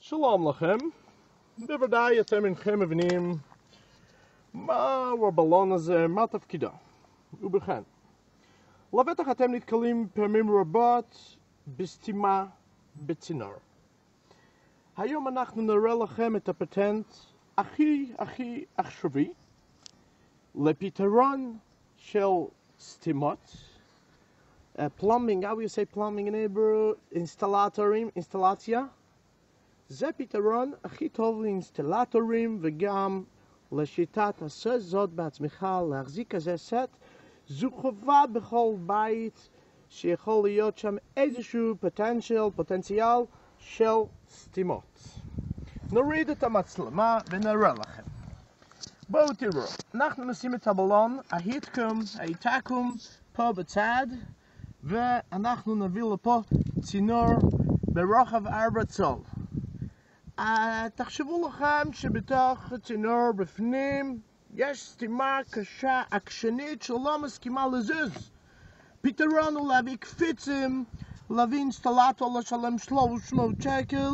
שלום לכם, בוודאי אתם אינכם מבינים מהו הבלון הזה, מה תפקידו. ובכן, לבטח אתם נתקלים פעמים רבות בסתימה בצינור. היום אנחנו נראה לכם את הפטנט הכי עכשווי לפתרון של סתימות. Plumbing, how you say plumbing in Hebrew? אינסטלציה. זה פתרון הכי טוב לאינסטלטורים וגם לשיטת עשה זאת בעצמך, להחזיק כזה סט. זו חובה בכל בית שיכול להיות שם איזשהו פוטנציאל של סתימות. נוריד את המצלמה ונראה לכם. בואו תראו, אנחנו נשים את הבלון, ההתקום פה בצד, ואנחנו נביא לפה צינור ברוחב 4 צול. תחשבו לכם שבתוך הצינור בפנים יש סתימה קשה, עקשנית, שלא מסכימה לזוז. פתרון הוא להביא קפיצים, להביא אינסטלטור לשלם 300 שקל,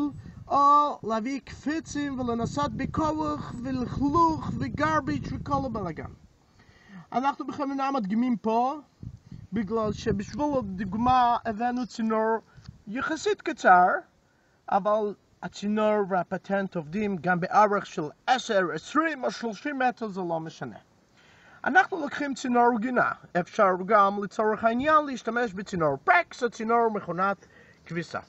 או להביא קפיצים ולנסות בכוח ולכלוך וגרביץ' וכל הבלגן. אנחנו בכוונה מדגימים פה, בגלל שבשביל הדוגמה הבאנו צינור יחסית קצר, אבל הצינור והפטנט עובדים גם באורך של 10, 20 או 30 מטר, זה לא משנה. אנחנו לוקחים צינור גינה, אפשר גם לצורך העניין להשתמש בצינור פרקס או צינור מכונת כביסה.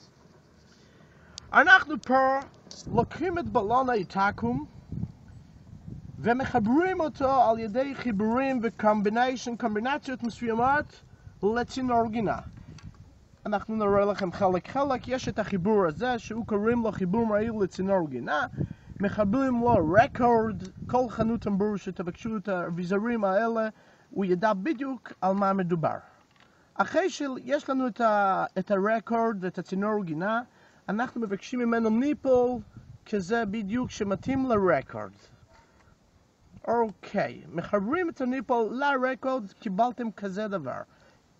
אנחנו פה לוקחים את בלון ההתקום ומחברים אותו על ידי חיבורים וקומבינציות מסוימות לצינור גינה. אנחנו נראה לכם חלק. יש את החיבור הזה שהוא קוראים לו חיבור מהיר לצינור גינה. מחברים לו רקורד, כל חנות טמבור שתבקשו את האביזרים האלה, הוא ידע בדיוק על מה מדובר. אחרי שיש לנו את הרקורד ואת הצינור גינה, אנחנו מבקשים ממנו ניפל כזה בדיוק שמתאים לרקורד. אוקיי, מחברים את הניפל לרקורד, קיבלתם כזה דבר.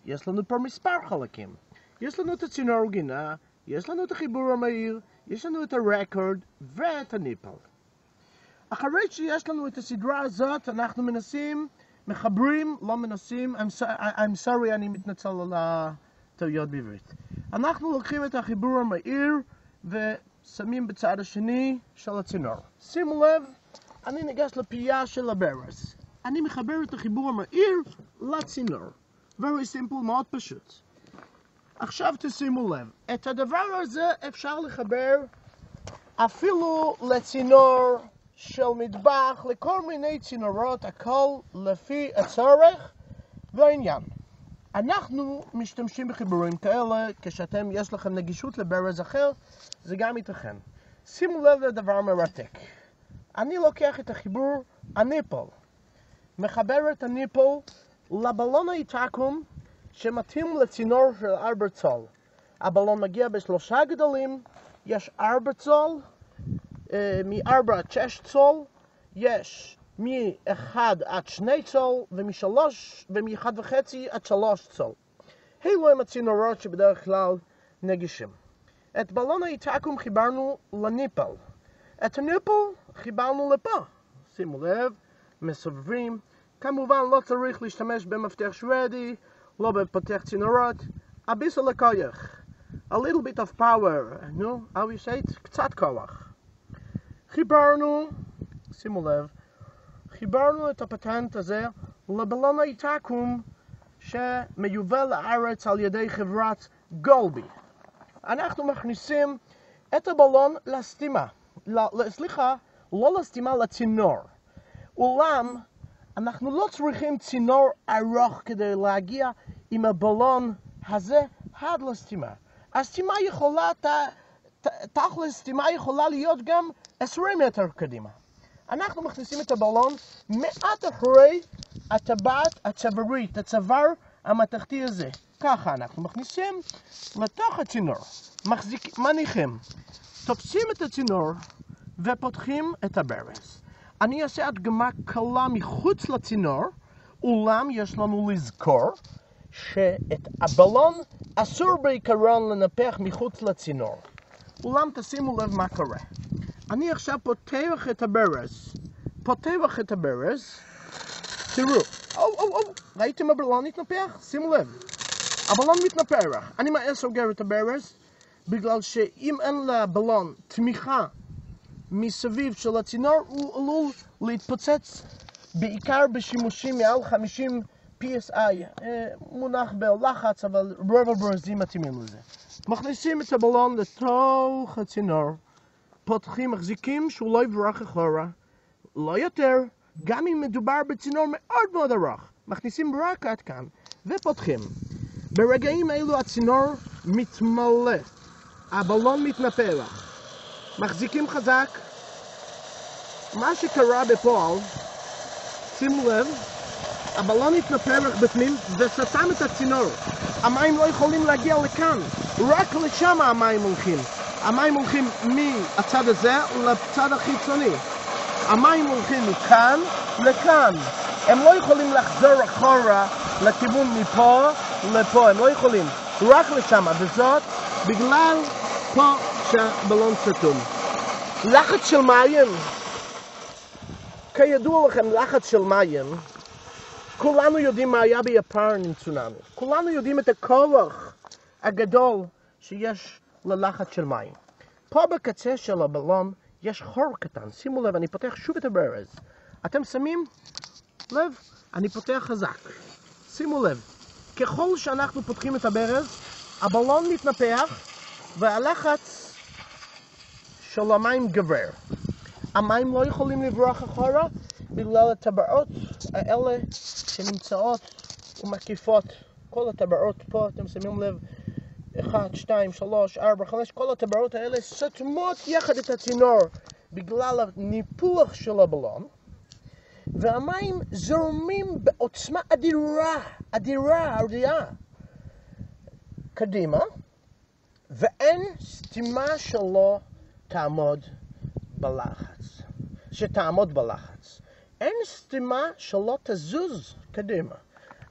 יש לנו פה מספר חלקים. יש לנו את הצינור גינה, יש לנו את החיבור המהיר, יש לנו את הרקורד ואת הניפל. אחרי שיש לנו את הסדרה הזאת, אנחנו מחברים, לא מנסים, I'm sorry, אני מתנצל על הטעויות בעברית. אנחנו לוקחים את החיבור המהיר ושמים בצד השני של הצינור. שימו לב, אני ניגש לפייה של הברז. אני מחבר את החיבור המהיר לצינור. Very simple, מאוד פשוט. עכשיו תשימו לב, את הדבר הזה אפשר לחבר אפילו לצינור של מטבח, לכל מיני צינורות, הכל לפי הצורך והעניין. אנחנו משתמשים בחיבורים כאלה, כשאתם יש לכם נגישות לברז אחר, זה גם ייתכן. שימו לב לדבר מרתק. אני לוקח את החיבור הניפל, מחבר את הניפל לבלון ההתקום שמתאים לצינור של 4 צול. הבלון מגיע ב3 גדלים, יש 4 צול, מ4 עד 6 צול, יש מ1 עד 2 צול, ומ1.5 עד 3 צול. אלו הם הצינורות שבדרך כלל נגישים. את בלון ההתקום חיברנו לניפל. את הניפל חיברנו לפה. שימו לב, מסובבים. כמובן לא צריך להשתמש במפתח שוודי, לא בפותח צינורות, a bissel לכוח. A little bit of power, how you say it? קצת כוח. חיברנו, שימו לב, חיברנו את הפטנט הזה לבלון ההתקום שמיובא לארץ על ידי חברת גולבי. אנחנו מכניסים את הבלון לסתימה, לא לסתימה, לצינור. אולם, אנחנו לא צריכים צינור ארוך כדי להגיע עם הבלון הזה עד לסתימה. הסתימה יכולה, תכלס סתימה יכולה להיות גם 20 מטר קדימה. אנחנו מכניסים את הבלון מעט אחרי הטבעת הצווארית, הצוואר המתחתי הזה. ככה אנחנו מכניסים לתוך הצינור, מניחים, תופסים את הצינור ופותחים את הברז. אני אעשה הדגמה קלה מחוץ לצינור, אולם יש לנו לזכור שאת הבלון אסור בעיקרון לנפח מחוץ לצינור. אולם תשימו לב מה קורה. אני עכשיו פותח את הברז. תראו. ראיתם הבלון מתנפח? שימו לב. הבלון מתנפח. אני מהר סוגר את הברז, בגלל שאם אין לבלון תמיכה מסביב של הצינור, הוא עלול להתפוצץ, בעיקר בשימושים מעל 50 PSI. מונח בלחץ, אבל רוב הברזים מתאימים לזה. מכניסים את הבלון לתוך הצינור, פותחים, מחזיקים שהוא לא יברח אחורה, לא יותר, גם אם מדובר בצינור מאוד מאוד ארוך. מכניסים רק עד כאן, ופותחים. ברגעים אלו הצינור מתמלא, הבלון מתנפח. מחזיקים חזק. מה שקרה בפועל, שימו לב, הבלון התנפח בפנים וסתם את הצינור. המים לא יכולים להגיע לכאן, רק לשם המים הולכים. המים הולכים מהצד הזה לצד החיצוני. המים הולכים מכאן לכאן. הם לא יכולים לחזור אחורה לכיוון מפה לפה, הם לא יכולים. רק לשם, וזאת בגלל פה שהבלון סתום. לחץ של מים, כידוע לכם, לחץ של מים, כולנו יודעים מה היה ביפן עם צונאמי. כולנו יודעים את הכוח הגדול שיש ללחץ של מים. פה בקצה של הבלון יש חור קטן. שימו לב, אני פותח שוב את הברז. אתם שמים לב? אני פותח חזק. שימו לב, ככל שאנחנו פותחים את הברז, הבלון מתנפח והלחץ של המים גבר. המים לא יכולים לברוח אחורה בגלל הטבעות האלה שנמצאות ומקיפות. כל הטבעות פה, אתם שמים לב, 1, 2, 3, 4, 5, כל הטבעות האלה סותמות יחד את הצינור בגלל הניפוח של הבלון, והמים זורמים בעוצמה אדירה קדימה, ואין סתימה שלא תעמוד בלחץ. אין סתימה שלא תזוז קדימה.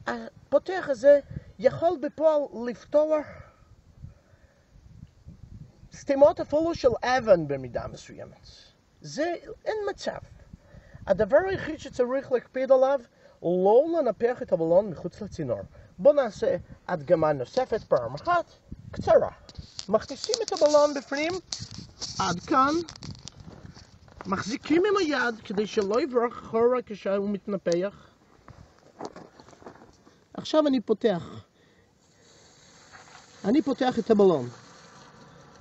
הפותח הזה יכול בפועל לפתוח סתימות אפילו של אבן במידה מסוימת. זה אין מצב. הדבר היחיד שצריך להקפיד עליו, לא לנפח את הבלון מחוץ לצינור. בואו נעשה הדגמה נוספת פעם אחת, קצרה. מכניסים את הבלון בפנים, עד כאן. מחזיקים עם היד כדי שלא יברח אחורה כשהוא מתנפח. עכשיו אני פותח את הבלון.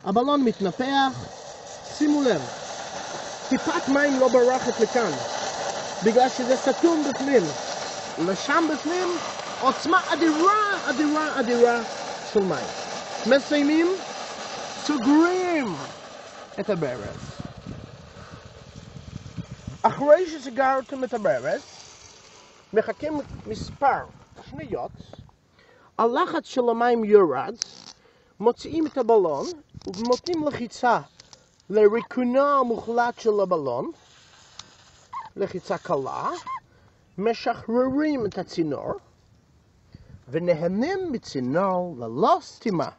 הבלון מתנפח, שימו לב, טיפת מים לא ברחת לכאן, בגלל שזה סתום בפנים. לשם בפנים עוצמה אדירה של מים. מסיימים, סוגרים את הברז. אחרי שסגרתם את הברז, מחכים מספר שניות, הלחץ של המים יורד, מוציאים את הבלון ונותנים לחיצה לריקונו המוחלט של הבלון, לחיצה קלה, משחררים את הצינור ונהנים מצינור ללא סתימה.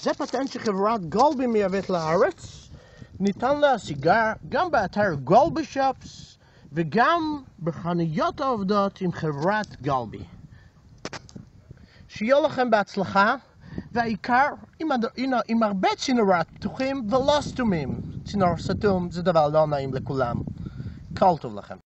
זה פטנט שחברת גולבי מייבאת לארץ, ניתן להשיגה גם באתר גולבי שופס וגם בחנויות העובדות עם חברת גולבי. שיהיה לכם בהצלחה, והעיקר עם הרבה צינורות פתוחים ולא סתומים. צינור סתום זה דבר לא נעים לכולם. כל טוב לכם.